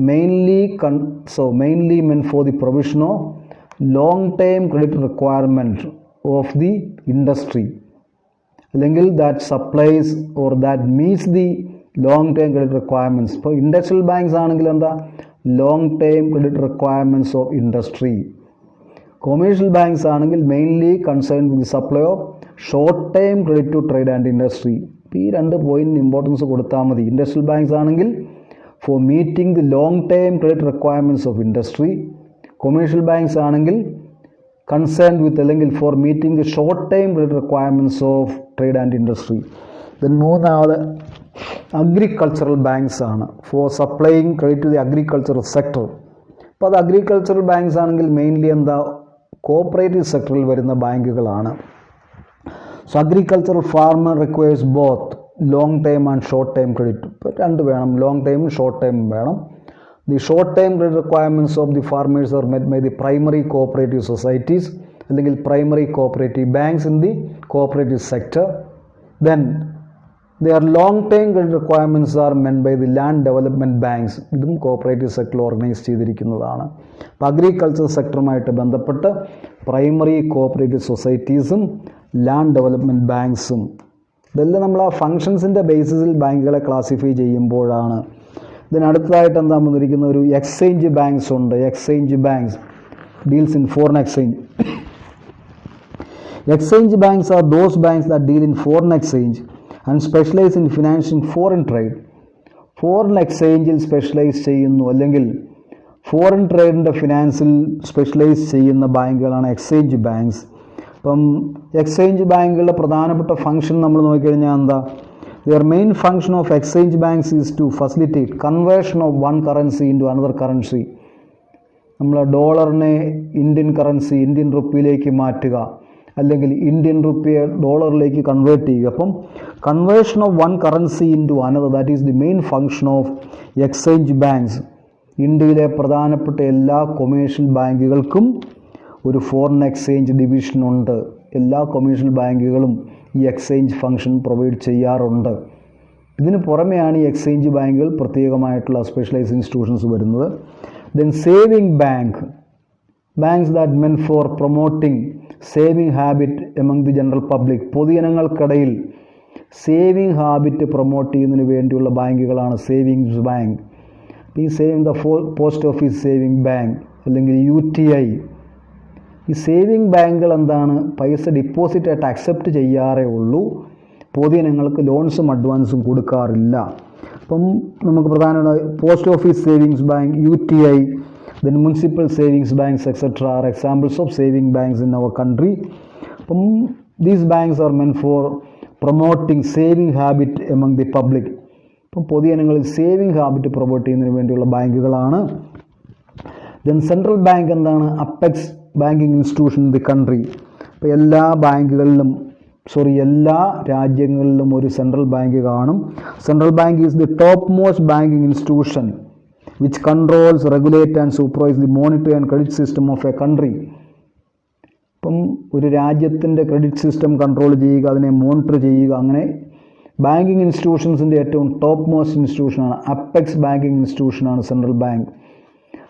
mainly meant for the provision of long-term credit requirement of the industry, അല്ലെങ്കിൽ that supplies or that meets the long-term credit requirements. ഇപ്പോൾ industrial banks ആണെങ്കിൽ എന്താ, long-term credit requirements of industry. Commercial banks ആണെങ്കിൽ mainly concern with the supply of short time credit to trade and industry. ഈ രണ്ട് പോയിന്റിന് importance കൊടുത്താൽ മതി. Industrial banks ആണെങ്കിൽ for meeting the long-term credit requirements of industry. Commercial banks ആണെങ്കിൽ concerned with അല്ലെങ്കിൽ for meeting the short-term credit requirements of trade and industry. Then മൂന്നാമത് agricultural banks ആണ്, for supplying credit to the agricultural sector. അപ്പോൾ അത് agricultural banks ആണെങ്കിൽ മെയിൻലി എന്താ, cooperative സെക്ടറിൽ വരുന്ന ബാങ്കുകളാണ്. So agricultural farmer requires both long time and short time credit. ഇപ്പോൾ രണ്ട് വേണം, ലോങ് ടൈമും ഷോർട്ട് ടൈമും വേണം. The short time credit requirements of the farmers are met by the primary cooperative societies അല്ലെങ്കിൽ primary cooperative banks in the cooperative sector. Then the long time credit requirements are met by the land development banks. ഇതും cooperative സെക്ടറിൽ organise ചെയ്തിരിക്കുന്നതാണ്. അപ്പോൾ agriculture സെക്ടറുമായിട്ട് ബന്ധപ്പെട്ട് primary cooperative സൊസൈറ്റീസും land development ബാങ്ക്സും. ഇതെല്ലാം നമ്മൾ ആ ഫങ്ഷൻസിൻ്റെ ബേസിസിൽ ബാങ്കുകളെ classify ചെയ്യുമ്പോഴാണ്. ഇതിനടുത്തതായിട്ട് എന്താ വന്നിരിക്കുന്ന ഒരു എക്സ്ചേഞ്ച് ബാങ്ക്സ് ഉണ്ട്. Exchange banks deals in foreign exchange. Exchange banks are those banks that deal in foreign exchange and specialise in financial foreign trade. Foreign എക്സ്ചേഞ്ചിൽ സ്പെഷ്യലൈസ് ചെയ്യുന്നു അല്ലെങ്കിൽ ഫോറിൻ ട്രേഡിൻ്റെ ഫിനാൻസിൽ സ്പെഷ്യലൈസ് ചെയ്യുന്ന ബാങ്കുകളാണ് എക്സ്ചേഞ്ച് ബാങ്ക്സ്. അപ്പം എക്സ്ചേഞ്ച് ബാങ്കുകളുടെ പ്രധാനപ്പെട്ട ഫംഗ്ഷൻ നമ്മൾ നോക്കിക്കഴിഞ്ഞാൽ എന്താ, their main function of exchange banks is to facilitate conversion of one currency into another currency. നമ്മൾ ഡോളറിനെ ഇന്ത്യൻ കറൻസി ഇന്ത്യൻ റുപ്പിയിലേക്ക് മാറ്റുക, അല്ലെങ്കിൽ ഇന്ത്യൻ റുപ്പിയെ ഡോളറിലേക്ക് കൺവേർട്ട് ചെയ്യുക. അപ്പം conversion of one currency into another, that is the main function of exchange banks. ഇന്ത്യയിലെ പ്രധാനപ്പെട്ട എല്ലാ കൊമേഴ്ഷ്യൽ ബാങ്കുകൾക്കും ഒരു ഫോറിൻ എക്സ്ചേഞ്ച് ഡിവിഷനുണ്ട്. എല്ലാ കൊമേഴ്ഷ്യൽ ബാങ്കുകളും ഈ എക്സ്ചേഞ്ച് ഫംഗ്ഷൻ പ്രൊവൈഡ് ചെയ്യാറുണ്ട്. ഇതിന് പുറമെയാണ് ഈ എക്സ്ചേഞ്ച് ബാങ്കുകൾ പ്രത്യേകമായിട്ടുള്ള സ്പെഷ്യലൈസ്ഡ് ഇൻസ്റ്റിറ്റ്യൂഷൻസ് വരുന്നത്. Then saving bank, banks that meant for promoting saving habit among the general public. പൊതുജനങ്ങൾക്കിടയിൽ സേവിങ് ഹാബിറ്റ് പ്രൊമോട്ട് ചെയ്യുന്നതിന് വേണ്ടിയുള്ള ബാങ്കുകളാണ് സേവിങ്സ് ബാങ്ക്. ഈ പോസ്റ്റ് ഓഫീസ് സേവിങ് ബാങ്ക് അല്ലെങ്കിൽ UTI. ഈ സേവിങ് ബാങ്കുകൾ എന്താണ്, പൈസ ഡിപ്പോസിറ്റ് ആയിട്ട് അക്സെപ്റ്റ് ചെയ്യാറേ ഉള്ളൂ, പൊതുജനങ്ങൾക്ക് ലോൺസും അഡ്വാൻസും കൊടുക്കാറില്ല. അപ്പം നമുക്ക് പ്രധാനമായി post office savings bank, UTI, then municipal savings banks etcetera are examples of saving banks in our country. അപ്പം these banks are meant for promoting saving habit among the public. അപ്പം പൊതുജനങ്ങളിൽ സേവിങ് ഹാബിറ്റ് പ്രൊമോട്ട് ചെയ്യുന്നതിന് വേണ്ടിയുള്ള ബാങ്കുകളാണ്. Then central bank എന്താണ്, apex banking institution in the country. ഇപ്പോൾ എല്ലാ രാജ്യങ്ങളിലും ഒരു സെൻട്രൽ ബാങ്ക് കാണും. Central bank is the top most banking institution which controls, regulate and supervise the monetary and credit system of A country. ഇപ്പം ഒരു രാജ്യത്തിൻ്റെ credit system control ചെയ്യുക, അതിനെ മോണിറ്റർ ചെയ്യുക, അങ്ങനെ ബാങ്കിങ് ഇൻസ്റ്റിറ്റ്യൂഷൻസിൻ്റെ ഏറ്റവും ടോപ്പ് മോസ്റ്റ് ഇൻസ്റ്റിറ്റ്യൂഷനാണ് അപ്പെക്സ് ബാങ്കിങ് ഇൻസ്റ്റിറ്റ്യൂഷനാണ് സെൻട്രൽ ബാങ്ക്.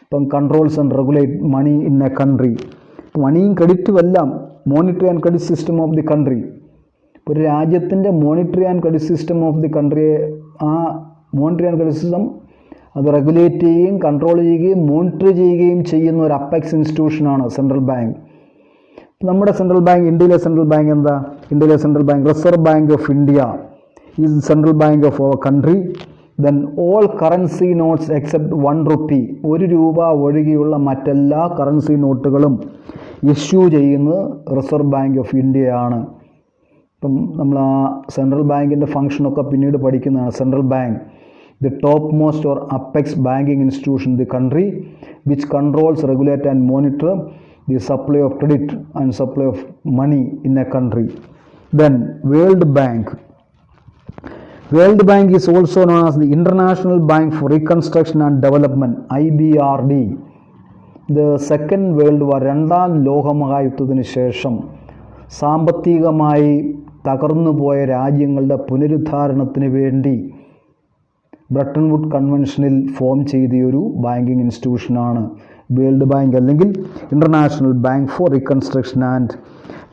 ഇപ്പം controls and regulate money in a country. മണിയും ക്രെഡിറ്റും എല്ലാം monetary and credit system of the country. ഒരു രാജ്യത്തിൻ്റെ monetary and credit system of the കൺട്രിയെ, ആ മോണിറ്ററി ആൻഡ് ക്രെഡിറ്റ് സിസ്റ്റം അത് റെഗുലേറ്റ് ചെയ്യുകയും കൺട്രോൾ ചെയ്യുകയും മോണിറ്റർ ചെയ്യുകയും ചെയ്യുന്ന ഒരു അപ്പെക്സ് ഇൻസ്റ്റിറ്റ്യൂഷനാണ് സെൻട്രൽ ബാങ്ക്. നമ്മുടെ സെൻട്രൽ ബാങ്ക്, ഇന്ത്യയിലെ സെൻട്രൽ ബാങ്ക് എന്താ, ഇന്ത്യയിലെ central bank Reserve bank of India is central bank of our country. Then all currency notes except 1 rupee, 1 രൂപ ഒഴികെയുള്ള മറ്റെല്ലാ കറൻസി നോട്ടുകളും ഇഷ്യൂ ചെയ്യുന്നത് റിസർവ് ബാങ്ക് ഓഫ് ഇന്ത്യയാണ്. ഇപ്പം നമ്മൾ ആ സെൻട്രൽ ബാങ്കിൻ്റെ ഫംഗ്ഷനൊക്കെ പിന്നീട് പഠിക്കുന്നതാണ്. Central bank, the topmost or apex banking institution in the country, which controls, regulate and monitor the supply of credit and supply of money in a country. Then World Bank. World Bank is also known as the International Bank for Reconstruction and Development, IBRD. The Second World War, രണ്ടാം ലോകമഹായുദ്ധത്തിന് ശേഷം സാമ്പത്തികമായി തകർന്നുപോയ രാജ്യങ്ങളുടെ പുനരുദ്ധാരണത്തിന് വേണ്ടി Bretton Wood കൺവെൻഷനിൽ form ചെയ്തൊരു banking ഇൻസ്റ്റിറ്റ്യൂഷനാണ് world bank അല്ലെങ്കിൽ international bank for reconstruction and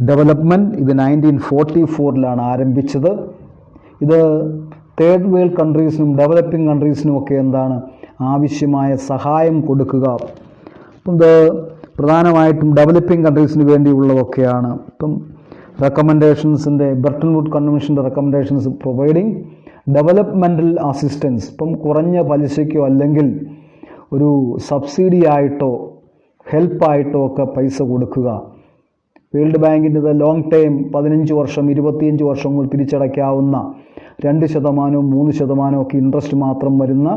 development. ഇത് 1944 ആരംഭിച്ചത്. ഇത് തേർഡ് വേൾഡ് കൺട്രീസിനും ഡെവലപ്പിംഗ് കൺട്രീസിനും ഒക്കെ എന്താണ് ആവശ്യമായ സഹായം കൊടുക്കുക. ഇപ്പം ഇത് പ്രധാനമായിട്ടും ഡെവലപ്പിംഗ് കൺട്രീസിന് വേണ്ടിയുള്ളതൊക്കെയാണ്. ഇപ്പം റെക്കമെൻഡേഷൻസിൻ്റെ ബ്രട്ടൺ വുഡ് കൺവെൻഷൻ്റെ റെക്കമെൻഡേഷൻസ് പ്രൊവൈഡിങ് ഡെവലപ്മെൻ്റൽ അസിസ്റ്റൻസ്, ഇപ്പം കുറഞ്ഞ പലിശയ്ക്കോ അല്ലെങ്കിൽ ഒരു സബ്സിഡി ആയിട്ടോ ഹെൽപ്പായിട്ടോ ഒക്കെ പൈസ കൊടുക്കുക. വേൾഡ് ബാങ്കിൻ്റെ ലോങ് ടൈം 15 വർഷം 25 വർഷങ്ങൾ തിരിച്ചടയ്ക്കാവുന്ന 2%, 3% ഒക്കെ ഇൻട്രസ്റ്റ് മാത്രം വരുന്ന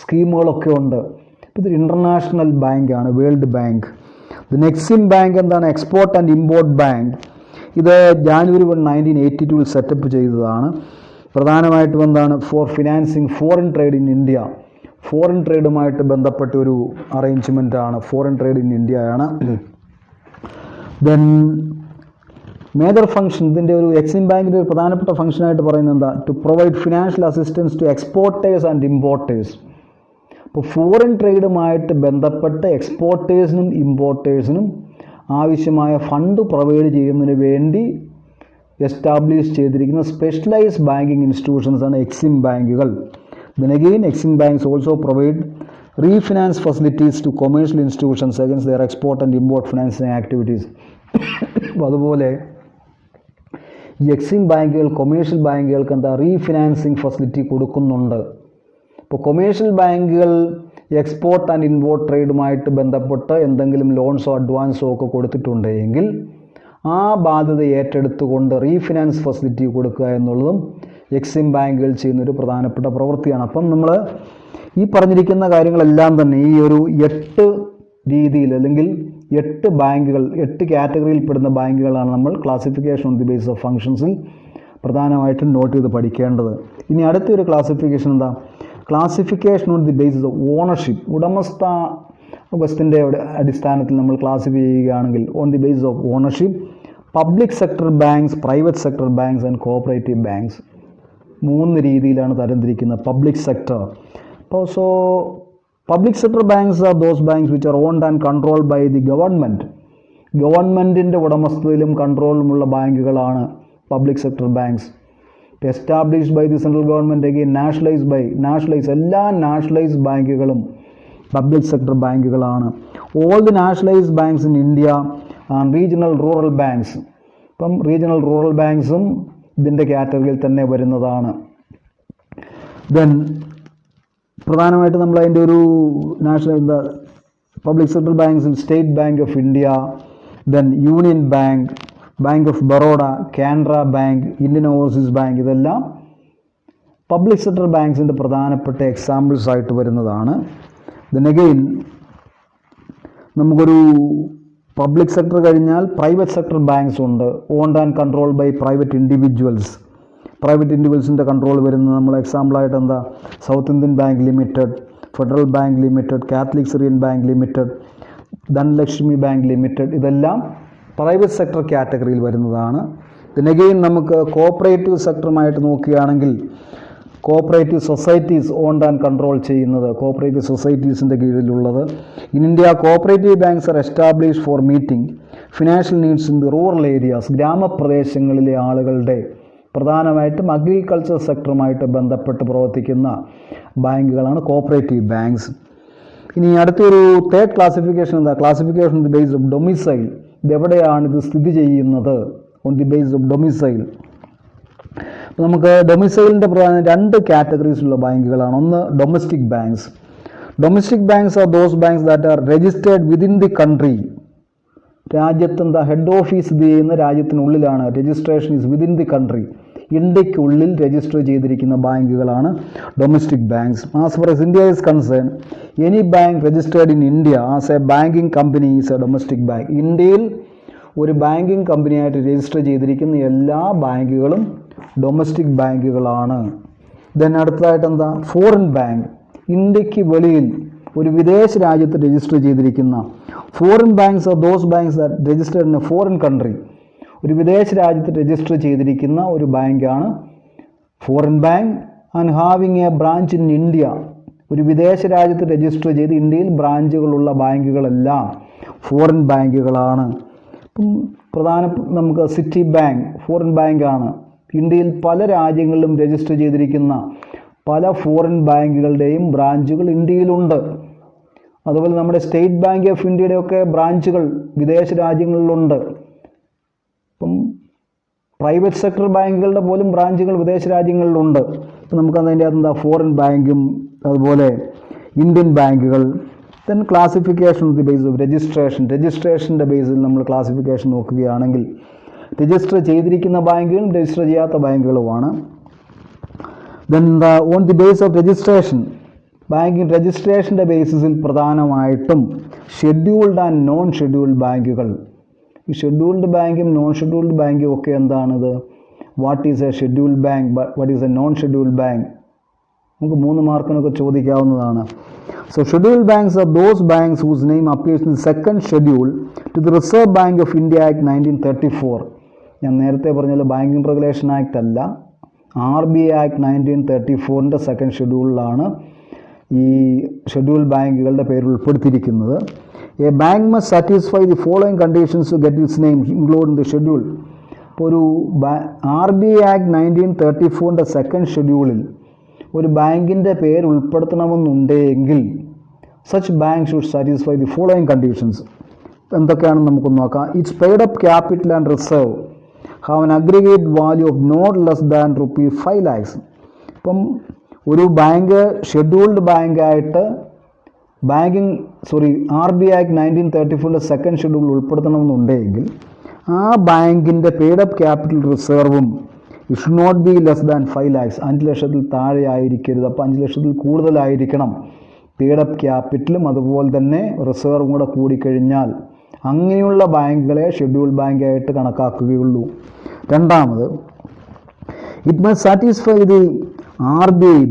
സ്കീമുകളൊക്കെ ഉണ്ട്. ഇത് ഇൻ്റർനാഷണൽ ബാങ്കാണ് World Bank. Then Exim bank എന്താണ്? Export and import bank. ഇത് ജാനുവരി 1, 1982 സെറ്റപ്പ് ചെയ്തതാണ്. പ്രധാനമായിട്ടും എന്താണ്? For financing foreign trade in India. Foreign ട്രേഡുമായിട്ട് ബന്ധപ്പെട്ട ഒരു അറേഞ്ച്മെൻറ്റാണ്. ഫോറിൻ ട്രേഡ് ഇൻ ഇന്ത്യയാണ്. ദെൻ മേജർ ഫംഗ്ഷൻ, ഇതിൻ്റെ ഒരു എക്സിം ബാങ്കിൻ്റെ ഒരു പ്രധാനപ്പെട്ട ഫംഗ്ഷനായിട്ട് പറയുന്നത് എന്താ? To provide financial assistance to exporters and importers. അപ്പോൾ ഫോറിൻ ട്രേഡുമായിട്ട് ബന്ധപ്പെട്ട് എക്സ്പോർട്ടേഴ്സിനും ഇമ്പോർട്ടേഴ്സിനും ആവശ്യമായ ഫണ്ട് പ്രൊവൈഡ് ചെയ്യുന്നതിന് വേണ്ടി എസ്റ്റാബ്ലിഷ് ചെയ്തിരിക്കുന്ന സ്പെഷ്യലൈസ്ഡ് ബാങ്കിങ് ഇൻസ്റ്റിറ്റ്യൂഷൻസാണ് എക്സിം ബാങ്കുകൾ. Then again, Exim banks also provide refinance facilities to commercial institutions against their export and import financing activities. അതുപോലെ ഈ എക്സിം ബാങ്കുകൾ കൊമേഴ്ഷ്യൽ ബാങ്കുകൾക്ക് എന്താ റീഫിനാൻസിങ് ഫെസിലിറ്റി കൊടുക്കുന്നുണ്ട്. ഇപ്പോൾ കൊമേഴ്ഷ്യൽ ബാങ്കുകൾ എക്സ്പോർട്ട് ആൻഡ് ഇമ്പോർട്ട് ട്രേഡുമായിട്ട് ബന്ധപ്പെട്ട് എന്തെങ്കിലും ലോൺസോ അഡ്വാൻസോ ഒക്കെ കൊടുത്തിട്ടുണ്ടെങ്കിൽ ആ ബാധ്യത ഏറ്റെടുത്തുകൊണ്ട് റീഫിനാൻസ് ഫെസിലിറ്റി കൊടുക്കുക എന്നുള്ളതും എക്സിം ബാങ്കുകൾ ചെയ്യുന്നൊരു പ്രധാനപ്പെട്ട പ്രവൃത്തിയാണ്. അപ്പം നമ്മൾ ഈ പറഞ്ഞിരിക്കുന്ന കാര്യങ്ങളെല്ലാം തന്നെ ഈ ഒരു 8 രീതിയിൽ അല്ലെങ്കിൽ 8 ബാങ്കുകൾ 8 കാറ്റഗറിയിൽപ്പെടുന്ന ബാങ്കുകളാണ് നമ്മൾ classification on the basis of ഫങ്ഷൻസിൽ പ്രധാനമായിട്ടും നോട്ട് ചെയ്ത് പഠിക്കേണ്ടത്. ഇനി അടുത്തൊരു ക്ലാസിഫിക്കേഷൻ എന്താ? Classification on the basis of ownership. ഉടമസ്ഥൻ്റെ അടിസ്ഥാനത്തിൽ നമ്മൾ ക്ലാസിഫൈ ചെയ്യുകയാണെങ്കിൽ on the basis of ownership, public sector banks, private sector banks and cooperative banks. 3 രീതിയിലാണ് തരംതിരിക്കുന്നത്. Public sector, so public sector banks are those banks which are owned and controlled by the government. ഗവൺമെൻറ്റിൻ്റെ ഉടമസ്ഥതയിലും കൺട്രോളിലുമുള്ള ബാങ്കുകളാണ് public sector banks. Established by the central government, again nationalise എല്ലാ nationalised ബാങ്കുകളും public sector ബാങ്കുകളാണ്. All the nationalised banks in India and regional rural banks. ഇപ്പം regional rural ബാങ്ക്സും ഇതിൻ്റെ കാറ്റഗറിയിൽ തന്നെ വരുന്നതാണ്. ദെൻ പ്രധാനമായിട്ട് നമ്മൾ അതിൻ്റെ ഒരു പബ്ലിക് സെക്ടർ ബാങ്ക്സിൽ State Bank of India, then Union Bank, Bank of Baroda, Canara Bank, Indian Overseas Bank, ഇതെല്ലാം പബ്ലിക് സെക്ടർ ബാങ്ക്സിൻ്റെ പ്രധാനപ്പെട്ട എക്സാമ്പിൾസ് ആയിട്ട് വരുന്നതാണ്. ദെൻ അഗെയിൻ നമുക്കൊരു പബ്ലിക് സെക്ടർ കഴിഞ്ഞാൽ പ്രൈവറ്റ് സെക്ടർ ബാങ്ക്സ് ഉണ്ട്. Owned and control by private individuals. Private ഇൻഡിവിജ്വൽസിൻ്റെ കൺട്രോൾ വരുന്നത് നമ്മൾ എക്സാമ്പിളായിട്ട് എന്താ? South Indian Bank Limited, Federal Bank Limited, Catholic Syrian Bank Limited, Dhanlaxmi Bank Limited, ഇതെല്ലാം പ്രൈവറ്റ് സെക്ടർ കാറ്റഗറിയിൽ വരുന്നതാണ്. ദെൻ അഗെയിൻ നമുക്ക് കോഓപ്പറേറ്റീവ് സെക്ടറുമായിട്ട് നോക്കുകയാണെങ്കിൽ cooperative societies owned and control ചെയ്യുന്നത് കോഓപ്പറേറ്റീവ് സൊസൈറ്റീസിൻ്റെ കീഴിലുള്ളത്. In India cooperative banks are establish for meeting financial needs in the rural areas. ഗ്രാമപ്രദേശങ്ങളിലെ ആളുകളുടെ പ്രധാനമായിട്ടും അഗ്രികൾച്ചർ സെക്ടറുമായിട്ട് ബന്ധപ്പെട്ട് പ്രവർത്തിക്കുന്ന ബാങ്കുകളാണ് കോഓപ്പറേറ്റീവ് ബാങ്ക്സ്. ഇനി അടുത്തൊരു തേർഡ് ക്ലാസിഫിക്കേഷൻ എന്താ? Classification on the base of domicile. ഇതെവിടെയാണ് ഇത് സ്ഥിതി ചെയ്യുന്നത്? On the base of domicile. നമുക്ക് ഡൊമിസൈലിൻ്റെ പ്രധാന രണ്ട് കാറ്റഗറീസിലുള്ള ബാങ്കുകളാണ്. ഒന്ന് domestic banks. Domestic banks are those banks that are registered within the country. രാജ്യത്തെന്താ ഹെഡ് ഓഫീസ് സ്ഥിതി ചെയ്യുന്ന രാജ്യത്തിനുള്ളിലാണ്. Registration is within the country. ഇന്ത്യക്കുള്ളിൽ രജിസ്റ്റർ ചെയ്തിരിക്കുന്ന ബാങ്കുകളാണ് domestic banks. As far as India is concern, any bank registered in India as A banking company is A domestic bank. ഇന്ത്യയിൽ ഒരു banking കമ്പനിയായിട്ട് register ചെയ്തിരിക്കുന്ന എല്ലാ ബാങ്കുകളും ഡൊമസ്റ്റിക് ബാങ്കുകളാണ്. ദെൻ അടുത്തതായിട്ട് എന്താ ഫോറിൻ ബാങ്ക്. ഇന്ത്യക്ക് വെളിയിൽ ഒരു വിദേശ രാജ്യത്ത് രജിസ്റ്റർ ചെയ്തിരിക്കുന്ന foreign banks are those banks that registered in A foreign country. ഒരു വിദേശ രാജ്യത്ത് രജിസ്റ്റർ ചെയ്തിരിക്കുന്ന ഒരു ബാങ്കാണ് foreign bank. And having A branch in India. ഒരു വിദേശ രാജ്യത്ത് രജിസ്റ്റർ ചെയ്ത് ഇന്ത്യയിൽ ബ്രാഞ്ചുകളുള്ള ബാങ്കുകളെല്ലാം ഫോറിൻ ബാങ്കുകളാണ്. ഇപ്പം നമുക്ക് സിറ്റി ബാങ്ക് ഫോറിൻ ബാങ്കാണ്. ഇന്ത്യയിൽ പല രാജ്യങ്ങളിലും രജിസ്റ്റർ ചെയ്തിരിക്കുന്ന പല ഫോറിൻ ബാങ്കുകളുടെയും ബ്രാഞ്ചുകൾ ഇന്ത്യയിലുണ്ട്. അതുപോലെ നമ്മുടെ സ്റ്റേറ്റ് ബാങ്ക് ഓഫ് ഇന്ത്യയുടെയൊക്കെ ബ്രാഞ്ചുകൾ വിദേശ രാജ്യങ്ങളിലുണ്ട്. ഇപ്പം പ്രൈവറ്റ് സെക്ടർ ബാങ്കുകളുടെ പോലും ബ്രാഞ്ചുകൾ വിദേശ രാജ്യങ്ങളിലുണ്ട്. ഇപ്പം നമുക്കതിൻ്റെ അകത്ത് ഫോറിൻ ബാങ്കും അതുപോലെ ഇന്ത്യൻ ബാങ്കുകൾ. Then classification of the base of രജിസ്ട്രേഷൻ്റെ ബേസിൽ നമ്മൾ ക്ലാസിഫിക്കേഷൻ നോക്കുകയാണെങ്കിൽ രജിസ്റ്റർ ചെയ്തിരിക്കുന്ന ബാങ്കുകളും രജിസ്റ്റർ ചെയ്യാത്ത ബാങ്കുകളുമാണ്. Then on the base of registration, banking രജിസ്ട്രേഷൻ്റെ ബേസിസിൽ പ്രധാനമായിട്ടും ഷെഡ്യൂൾഡ് ആൻഡ് നോൺ ഷെഡ്യൂൾഡ് ബാങ്കുകൾ. ഈ ഷെഡ്യൂൾഡ് ബാങ്കും നോൺ ഷെഡ്യൂൾഡ് ബാങ്കും ഒക്കെ എന്താണിത്? What is a scheduled bank, what is a non scheduled bank? നമുക്ക് 3 മാർക്കിനൊക്കെ ചോദിക്കാവുന്നതാണ്. So scheduled banks are those banks whose name appears in second schedule to the Reserve bank of India Act 1934. ഞാൻ നേരത്തെ പറഞ്ഞാൽ Banking Regulation Act അല്ല, RBI Act 1934ൻ്റെ second ഷെഡ്യൂളിലാണ് ഈ ഷെഡ്യൂൾ ബാങ്കുകളുടെ പേര് ഉൾപ്പെടുത്തിയിരിക്കുന്നത്. A bank must satisfy the following conditions to get its name include in the schedule. ഇപ്പോൾ ഒരു RBI ആക്ട് 1934ൻ്റെ സെക്കൻഡ് ഷെഡ്യൂളിൽ ഒരു ബാങ്കിൻ്റെ പേര് ഉൾപ്പെടുത്തണമെന്നുണ്ടെങ്കിൽ such bank should satisfy the following conditions. എന്തൊക്കെയാണെന്ന് നമുക്കൊന്ന് നോക്കാം. Its paid up capital and reserve have an aggregate value of not less than ₹5 lakhs. ഇപ്പം ഒരു ബാങ്ക് ഷെഡ്യൂൾഡ് ബാങ്കായിട്ട് RBI ആക്ട് 1934ൻ്റെ സെക്കൻഡ് ഷെഡ്യൂൾ ഉൾപ്പെടുത്തണമെന്നുണ്ടെങ്കിൽ ആ ബാങ്കിൻ്റെ പെയ്ഡ് അപ്പ് ക്യാപിറ്റൽ റിസർവും it should not be less than 5 lakhs. 5 ലക്ഷത്തിൽ താഴെ ആയിരിക്കരുത്. അപ്പോൾ 5 ലക്ഷത്തിൽ കൂടുതലായിരിക്കണം പെയ്ഡ് അപ്പ് ക്യാപിറ്റലും അതുപോലെ തന്നെ റിസർവും കൂടെ കൂടിക്കഴിഞ്ഞാൽ അങ്ങനെയുള്ള ബാങ്കുകളെ ഷെഡ്യൂൾ ബാങ്കായിട്ട് കണക്കാക്കുകയുള്ളൂ. രണ്ടാമത്, it must satisfy the RBI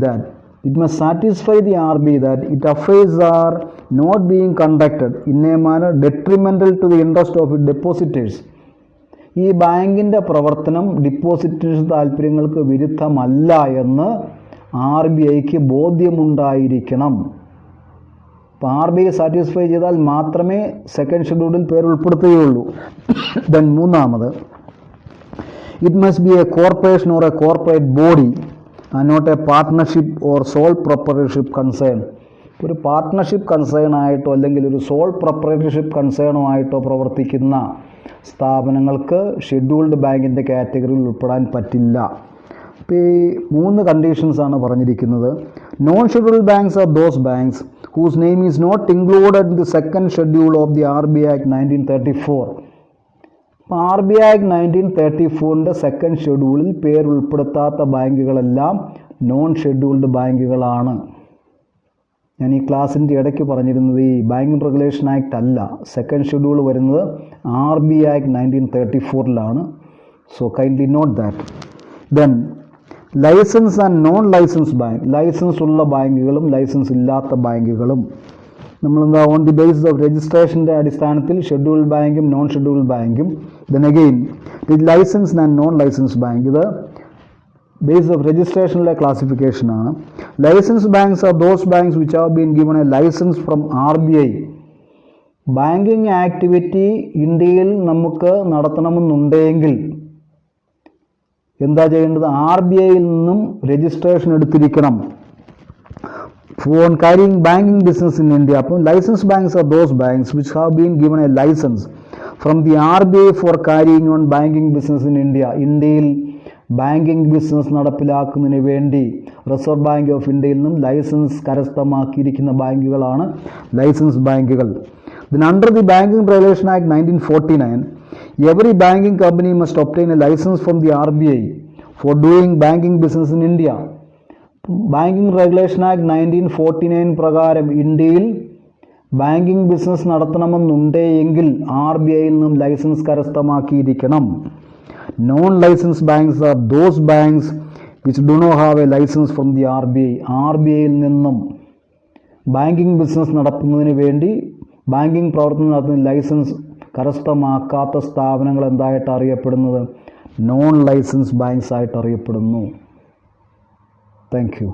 that its affairs are not being conducted in a manner detrimental to the interest of its depositors. ഈ ബാങ്കിൻ്റെ പ്രവർത്തനം ഡിപ്പോസിറ്റേഴ്സ് താല്പര്യങ്ങൾക്ക് വിരുദ്ധമല്ല എന്ന് RBIക്ക് ബോധ്യമുണ്ടായിരിക്കണം. അപ്പോൾ RBI സാറ്റിസ്ഫൈ ചെയ്താൽ മാത്രമേ സെക്കൻഡ് ഷെഡ്യൂളിൽ പേര് ഉൾപ്പെടുത്തുകയുള്ളൂ. ദെൻ മൂന്നാമത്, it must be a corporation or a corporate body and not a partnership or sole proprietorship concern. ഒരു പാർട്ട്ണർഷിപ്പ് കൺസേൺ ആയിട്ടോ അല്ലെങ്കിൽ ഒരു സോൾ പ്രൊപ്പറേറ്റർഷിപ്പ് കൺസേണോ ആയിട്ടോ പ്രവർത്തിക്കുന്ന സ്ഥാപനങ്ങൾക്ക് ഷെഡ്യൂൾഡ് ബാങ്കിൻ്റെ കാറ്റഗറിയിൽ ഉൾപ്പെടാൻ പറ്റില്ല. ഇപ്പോൾ ഈ 3 കണ്ടീഷൻസാണ് പറഞ്ഞിരിക്കുന്നത്. Non scheduled banks are those banks whose name is not included in the second schedule of the RBI act 1934. അപ്പോൾ RBI ആക്ട് 1934ൻ്റെ സെക്കൻഡ് ഷെഡ്യൂളിൽ പേര് ഉൾപ്പെടുത്താത്ത ബാങ്കുകളെല്ലാം നോൺ ഷെഡ്യൂൾഡ് ബാങ്കുകളാണ്. ഞാൻ ഈ ക്ലാസ്സിൻ്റെ ഇടയ്ക്ക് പറഞ്ഞിരുന്നത് ഈ ബാങ്കിങ് റെഗുലേഷൻ ആക്ട് അല്ല, സെക്കൻഡ് ഷെഡ്യൂൾ വരുന്നത് RBI ആക്ട് 1934ലാണ്. So kindly note that. Then licence and non licence bank. Licence ഉള്ള ബാങ്കുകളും ലൈസൻസ് ഇല്ലാത്ത ബാങ്കുകളും. നമ്മളെന്താ ഓൺ ദി ബേസിസ് ഓഫ് രജിസ്ട്രേഷൻ്റെ അടിസ്ഥാനത്തിൽ ഷെഡ്യൂൾഡ് ബാങ്കും നോൺ ഷെഡ്യൂൾഡ് ബാങ്കും. Then again the licence and non licence bank, ഇത് ബേസ് ഓഫ് രജിസ്ട്രേഷനിലെ ക്ലാസിഫിക്കേഷനാണ്. Licence banks are those banks which have been given a licence from RBI. Banking activity ഇന്ത്യയിൽ നമുക്ക് നടത്തണമെന്നുണ്ടെങ്കിൽ എന്താ ചെയ്യേണ്ടത്? RBIയിൽ നിന്നും രജിസ്ട്രേഷൻ എടുത്തിരിക്കണം for carrying banking business in India. അപ്പോൾ licence banks are those banks which have been given a licence from the RBI for carrying on banking business in India. ഇന്ത്യയിൽ ബാങ്കിങ് ബിസിനസ് നടപ്പിലാക്കുന്നതിന് വേണ്ടി റിസർവ് ബാങ്ക് ഓഫ് ഇന്ത്യയിൽ നിന്നും licence കരസ്ഥമാക്കിയിരിക്കുന്ന ബാങ്കുകളാണ് licence ബാങ്കുകൾ. Then under the Banking Regulation Act 1949, every banking company must obtain a license from the RBI for doing banking business in India. Banking Regulation Act 1949 പ്രകാരം ഇന്ത്യയിൽ banking business നടത്തണമെന്നുണ്ടെങ്കിൽ RBI നിന്നും licence കരസ്ഥമാക്കിയിരിക്കണം. Non licence banks are those banks which do not have a licence from the RBI. RBIയിൽ നിന്നും banking business നടത്തുന്നതിന് വേണ്ടി banking പ്രവർത്തനം നടത്തുന്ന ലൈസൻസ് കരസ്ഥമാക്കാത്ത സ്ഥാപനങ്ങൾ എന്തായിട്ട് അറിയപ്പെടുന്നത്? നോൺ ലൈസൻസ് ബാങ്ക്സ് ആയിട്ട് അറിയപ്പെടുന്നു. Thank you.